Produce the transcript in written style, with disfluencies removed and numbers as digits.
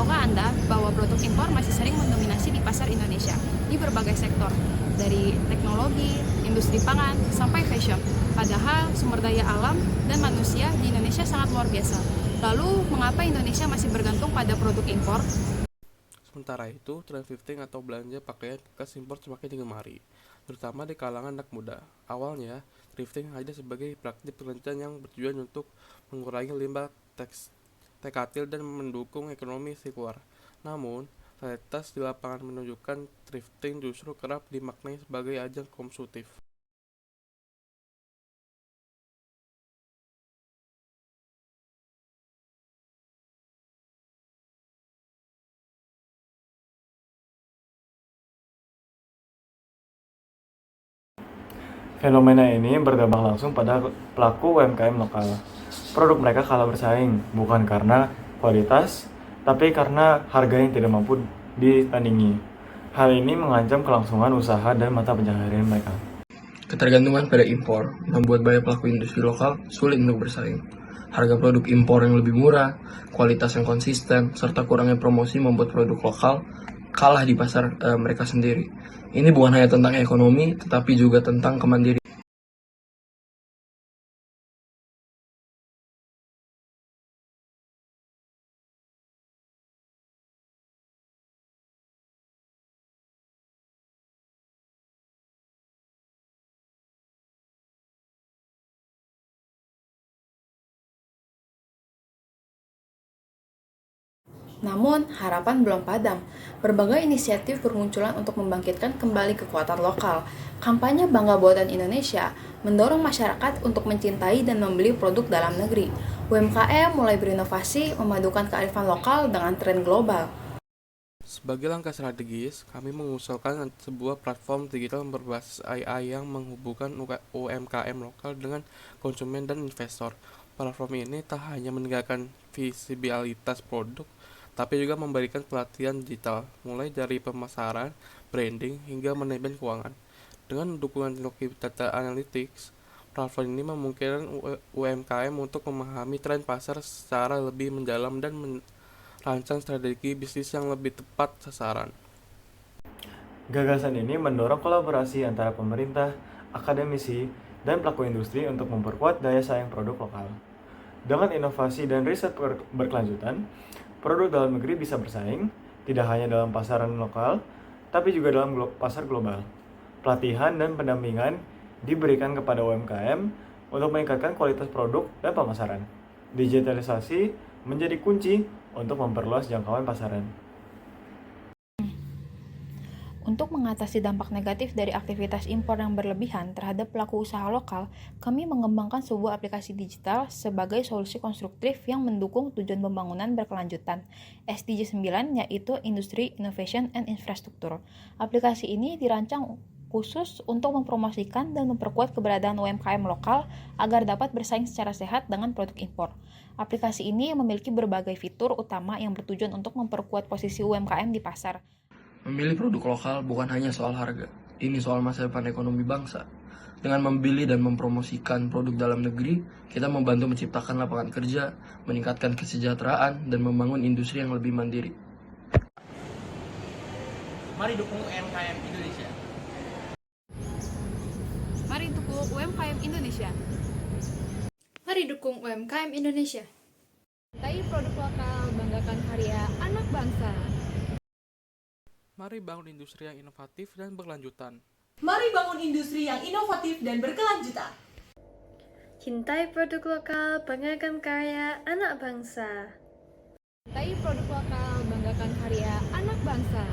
Tahukah Anda bahwa produk impor masih sering mendominasi di pasar Indonesia di berbagai sektor, dari teknologi, industri pangan, sampai fashion. Padahal sumber daya alam dan manusia di Indonesia sangat luar biasa. Lalu, mengapa Indonesia masih bergantung pada produk impor? Sementara itu, tren thrifting atau belanja pakaian bekas impor semakin digemari, terutama di kalangan anak muda. Awalnya, thrifting hanya sebagai praktik pekerjaan yang bertujuan untuk mengurangi limbah tekstil dan mendukung ekonomi sirkular. Namun, realitas di lapangan menunjukkan thrifting justru kerap dimaknai sebagai ajang konsumtif. Fenomena ini berdampak langsung pada pelaku UMKM lokal. Produk mereka kalah bersaing, bukan karena kualitas, tapi karena harga yang tidak mampu ditandingi. Hal ini mengancam kelangsungan usaha dan mata pencaharian mereka. Ketergantungan pada impor membuat banyak pelaku industri lokal sulit untuk bersaing. Harga produk impor yang lebih murah, kualitas yang konsisten, serta kurangnya promosi membuat produk lokal kalah di pasar mereka sendiri. Ini bukan hanya tentang ekonomi, tetapi juga tentang kemandirian. Namun, harapan belum padam. Berbagai inisiatif bermunculan untuk membangkitkan kembali kekuatan lokal. Kampanye Bangga Buatan Indonesia mendorong masyarakat untuk mencintai dan membeli produk dalam negeri. UMKM mulai berinovasi memadukan kearifan lokal dengan tren global. Sebagai langkah strategis, kami mengusulkan sebuah platform digital berbasis AI yang menghubungkan UMKM lokal dengan konsumen dan investor. Platform ini tak hanya meningkatkan visibilitas produk, tapi juga memberikan pelatihan digital, mulai dari pemasaran, branding, hingga manajemen keuangan. Dengan dukungan teknologi data analytics, platform ini memungkinkan UMKM untuk memahami tren pasar secara lebih mendalam dan merancang strategi bisnis yang lebih tepat sasaran. Gagasan ini mendorong kolaborasi antara pemerintah, akademisi, dan pelaku industri untuk memperkuat daya saing produk lokal. Dengan inovasi dan riset berkelanjutan, produk dalam negeri bisa bersaing, tidak hanya dalam pasaran lokal, tapi juga dalam pasar global. Pelatihan dan pendampingan diberikan kepada UMKM untuk meningkatkan kualitas produk dan pemasaran. Digitalisasi menjadi kunci untuk memperluas jangkauan pasaran. Untuk mengatasi dampak negatif dari aktivitas impor yang berlebihan terhadap pelaku usaha lokal, kami mengembangkan sebuah aplikasi digital sebagai solusi konstruktif yang mendukung tujuan pembangunan berkelanjutan SDG 9, yaitu Industry, Innovation, and Infrastructure. Aplikasi ini dirancang khusus untuk mempromosikan dan memperkuat keberadaan UMKM lokal agar dapat bersaing secara sehat dengan produk impor. Aplikasi ini memiliki berbagai fitur utama yang bertujuan untuk memperkuat posisi UMKM di pasar. Memilih produk lokal bukan hanya soal harga, ini soal masa depan ekonomi bangsa. Dengan membeli dan mempromosikan produk dalam negeri, kita membantu menciptakan lapangan kerja, meningkatkan kesejahteraan, dan membangun industri yang lebih mandiri. Mari dukung UMKM Indonesia. Mari dukung UMKM Indonesia. Mari dukung UMKM Indonesia. Cintai produk lokal, banggakan karya anak bangsa. Mari bangun industri yang inovatif dan berkelanjutan. Mari bangun industri yang inovatif dan berkelanjutan. Cintai produk lokal, banggakan karya anak bangsa. Cintai produk lokal, banggakan karya anak bangsa.